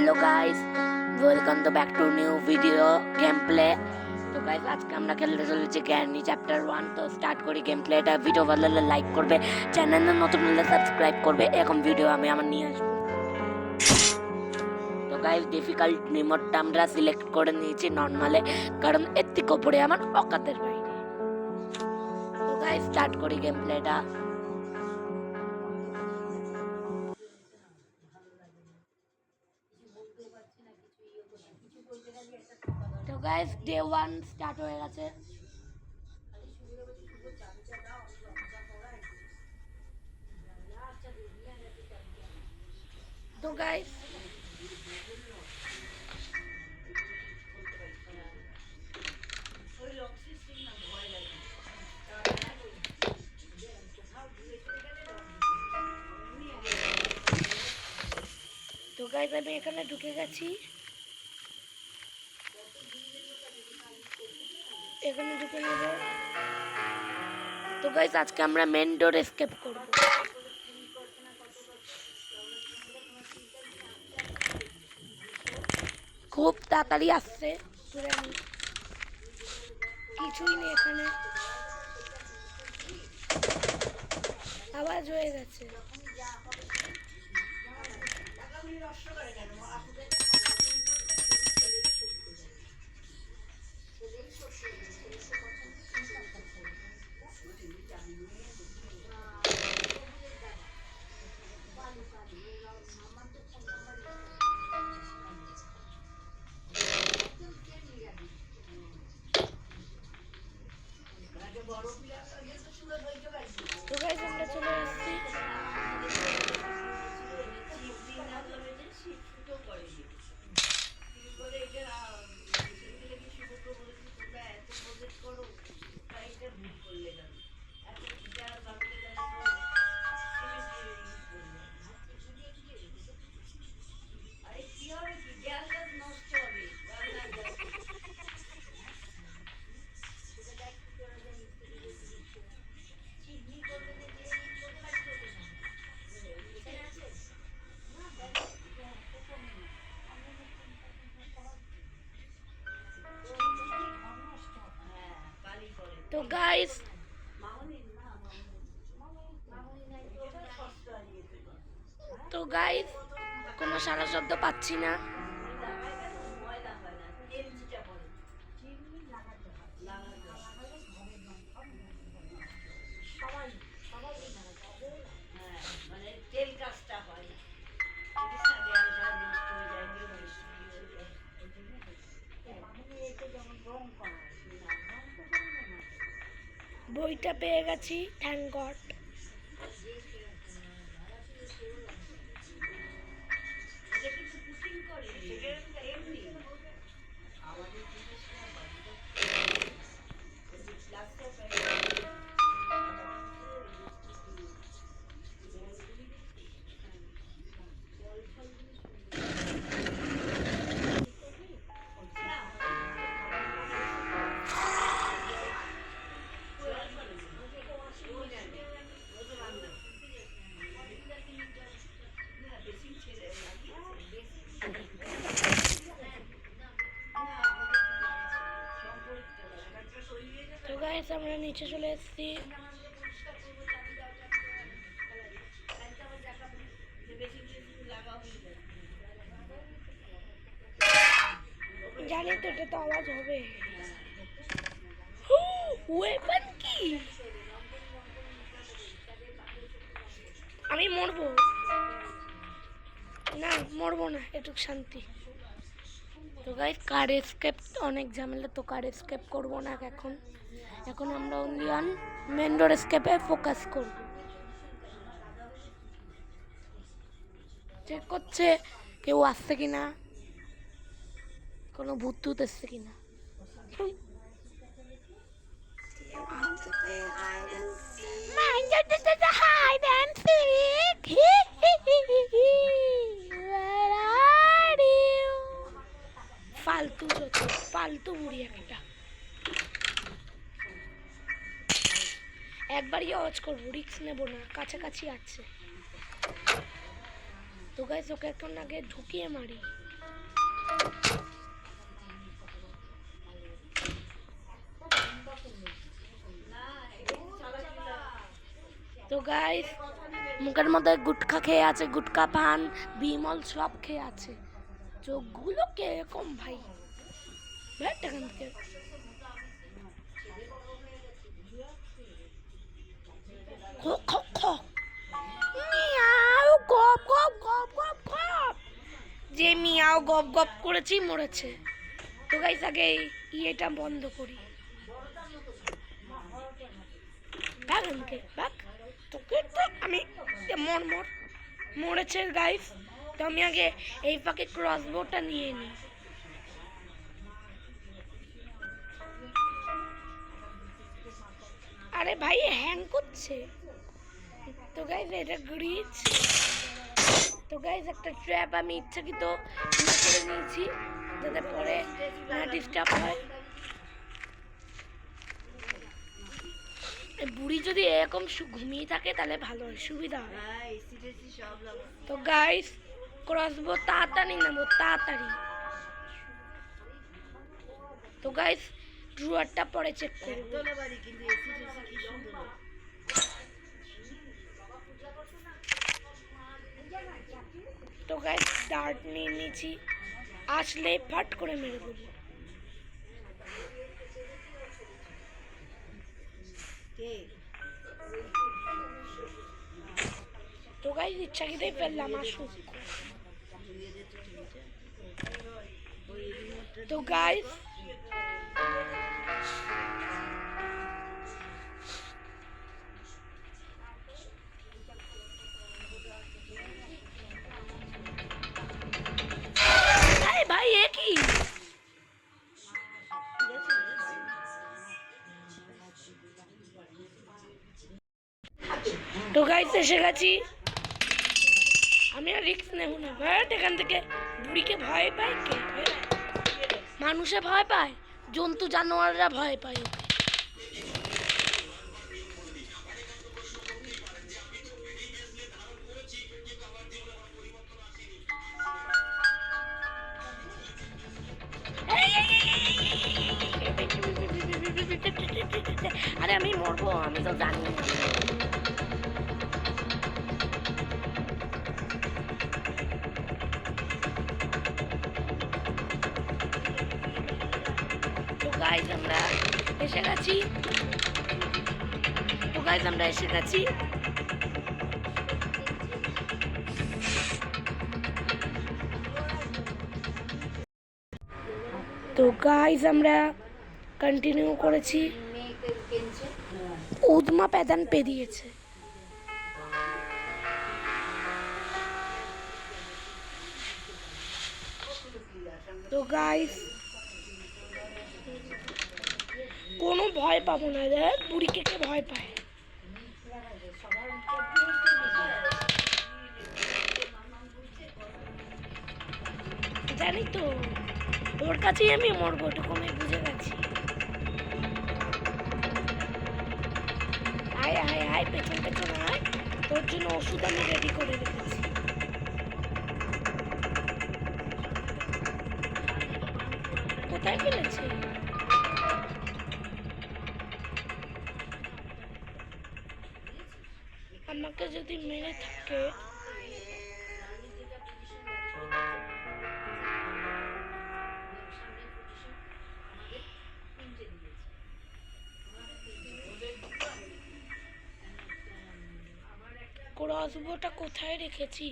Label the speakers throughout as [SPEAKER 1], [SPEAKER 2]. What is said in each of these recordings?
[SPEAKER 1] Hello guys, welcome to back to new video game play. तो guys आज के আমরা খেলতে চলেছি জ্ঞানী চ্যাপ্টার 1। তো স্টার্ট করি গেম প্লেটা। ভিডিও ভালো লাগলে লাইক করবে, চ্যানেলে নতুন হলে সাবস্ক্রাইব করবে, এরকম ভিডিও আমি আমার নিয়ে আসবো। তো গাইস ডিফিকাল্ট রিমোটটা আমরা সিলেক্ট করে নিয়েছি নরমালে, কারণ এর থেকে উপরে আমার অকাতের বাইরে। তো গাইস স্টার্ট করি গেম প্লেটা। তো গাইস ডে 1 স্টার্ট হয়ে গেছে। তো গাইস আমি এখানে ঢুকে গেছি, এখানে ঢুকে নেব। তো গাইস আজকে আমরা মেন ডোর এসকেপ করব। খুব তাড়াতাড়ি আসছে, কিছুই নেই এখানে, আওয়াজ হয়ে গেছে। তো গাইস আমরা চলে আসছি। তো গাইস কোনো সারা শব্দ পাচ্ছি না। বইটা পেয়ে গেছি, থ্যাংক গড। তো গাইস আমরা নিচে চলে এসেছি। জানি তো এটা তো আওয়াজ হবে। ওয়েপন কি? আমি মরবো না, মরবো না, এটুক শান্তি। তো গাইস কার এসকেপ অনেক ঝামেলা, তো কার এসকেপ করবো না এখন। এখন আমরা অনলি অন মেন ডোর এসকেপে ফোকাস করব। চেক করছে কেউ আসছে কিনা, কোনো ভূত টুত এসছে কিনা। ফালতু যত ফালতু বুড়ি একটা, একবারই আওয়াজ করবো, রিক্স নেবো না, কাছাকাছি আছে। তো গাইস ওকে এখন আগে ঢুকিয়ে মারি। তো গাইস মুখের মধ্যে গুটখা খেয়ে আছে, গুটখা পান বিমল সব খেয়ে আছে। চোখগুলো কিরকম ভাই, এখান থেকে মিয়াও গপ গপ গপ গপ গপ, যে মিয়াও গপ গপ করেছি মরেছে। তো গাইস আগে ইয়েটা বন্ধ করি। তোকে তো আমি মরেছে গাইস। তো আমি আগে এই ফাঁকে ক্রসবোটা নিয়ে নিই। আরে ভাই হ্যাং করছে। তো গাইস এটা গ্লিচ। তো গাইস একটা ট্র্যাপ আমি ইচ্ছাকৃত করে নিয়েছি যাতে পরে না ডিস্টার্ব হয়। বুড়ি যদি এরকম ঘুমিয়ে থাকে তাহলে ভালো হয়, সুবিধা হয়। তো গাইস ক্রসবো তাড়াতাড়ি নেবো, তাড়াতাড়ি। তো গাইস ড্রয়ারটা পরে চেক করব। তো গাইস ডার্ট নিয়ে নিয়েছি, আসলে ফাট করে মেরে দেবো। তো গাইস ইচ্ছাকৃতই ফেললাম, আসুক। তো গাইস ভাই এ কি, তো গাইস এসে গেছি। আমি আর রিস্ক নেব না, এখান থেকে। বুড়িকে ভয় পায় কে? মানুষে ভয় পায়, জন্তু জানোয়াররা ভয় পায়। আরে আমি মরবো, আমি তো জানি। তো গাইস আমরা এসে গেছি। তো গাইস আমরা এসে গেছি। তো গাইস আমরা কন্টিনিউ করেছি। উদমা প্যাদান পেরিয়েছে। তো গাইস কোনো ভয় পাবো না, বুড়িকে কে ভয় পায়? জানি তো, ওর কাছেই আমি মরবো, ওটুকু আমি বুঝে গেছি। আয় আয় আয়, পেছন পেছন আয়, তোর জন্য ওষুধ আমি রেডি করে রেখেছি। কোথায় ফেলেছে? আমাকে যদি মেরে থাকে ক্রসবোটা কোথায় রেখেছি?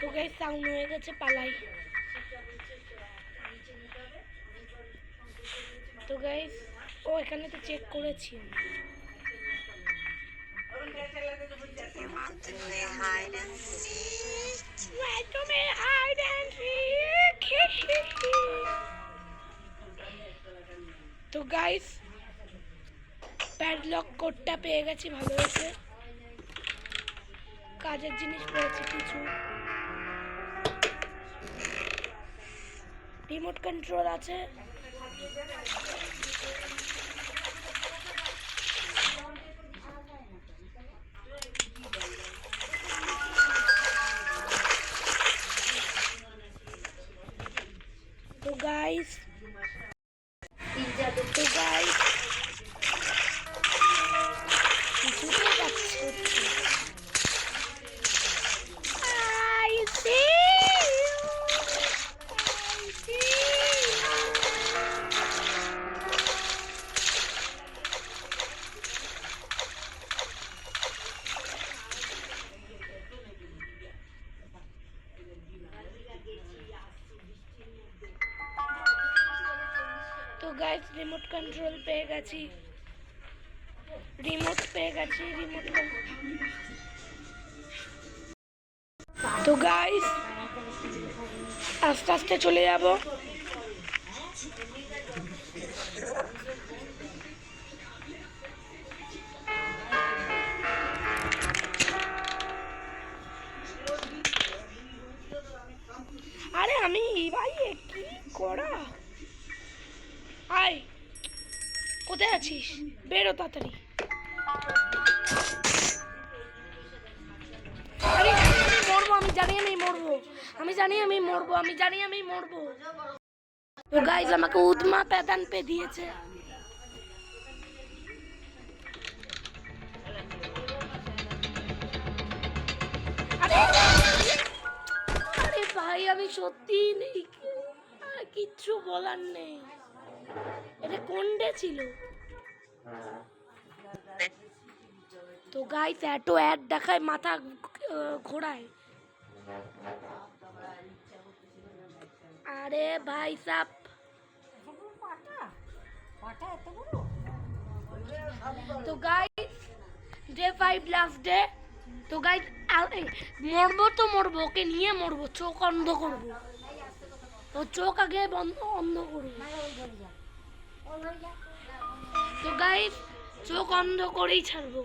[SPEAKER 1] তো গাইস সাউন্ড হয়ে গেছে, পালাই। তো গাইস ও এখানে তো চেক করেছি। তো গাইস প্যাডলক কোডটা পেয়ে গেছি, ভালো হয়েছে। কাজের জিনিস পেয়েছি কিছু, রিমোট কন্ট্রোল আছে। রিমোট কন্ট্রোল পেয়ে গেছি, রিমোট তো গাইস আস্তে আস্তে চলে যাব। আরে আমি ভাই কি করা, আয় কোথায় আছিস, বেরো তাড়াতাড়ি। আমি জানি আমি মরবো। তো গাইস আমাকে উদমা প্যাদান পে দিয়েছে। আরে ভাই আমি সত্যি নেই, কিচ্ছু বলার নেই। এটা কোনটা ছিল? তো গাইস এত অ্যাড দেখায় মাথা ঘোরায়। আরে ভাই সাপ তো গাইস ডে 5 লাস্ট ডে। তো গাইস মরবো, ওকে নিয়ে মরবো, চোখ অন্ধ করবো, তো চোখ আগে অন্ধ করবো। তো গাইস চোখ অন্ধ করেই ছাড়বো।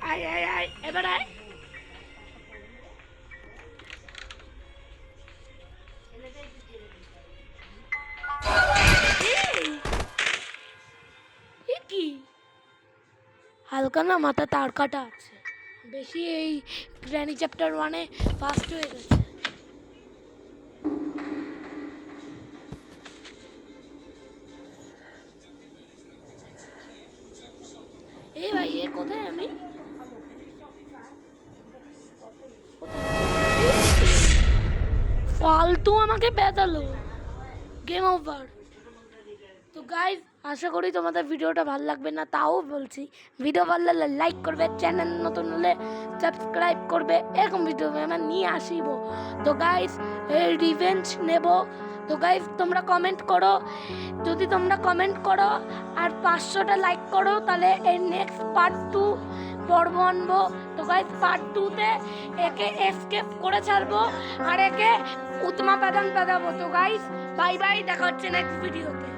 [SPEAKER 1] আয় এবার আয়। কি হালকা না মাথা তার কাটা আছে, বেশি এই গ্র্যানি চ্যাপ্টার 1-এ ফাস্ট হয়ে গেছে। এই ভাই এ কোথায়, আমি ফালতু আমাকে বেদালো, গেম ওভার। তো গাইজ আশা করি তোমাদের ভিডিওটা ভালো লাগবে না, তাও বলছি ভিডিও ভালো লাগলে লাইক করবে, চ্যানেল নতুন হলে সাবস্ক্রাইব করবে, এরকম ভিডিও আমরা নিয়ে আসিব। তো গাইজ রিভেঞ্জ নেব। তো গাইজ তোমরা কমেন্ট করো, যদি তোমরা কমেন্ট করো আর 500টা লাইক করো তাহলে এর নেক্সট পার্ট 2 পর্ব আনবো। তো গাইজ পার্ট 2-তে একে এসকেপ করে ছাড়বো আর একে উতমা প্যাদান প্যাদাবো। তো গাইজ বাই বাই, দেখা হচ্ছে নেক্সট ভিডিওতে।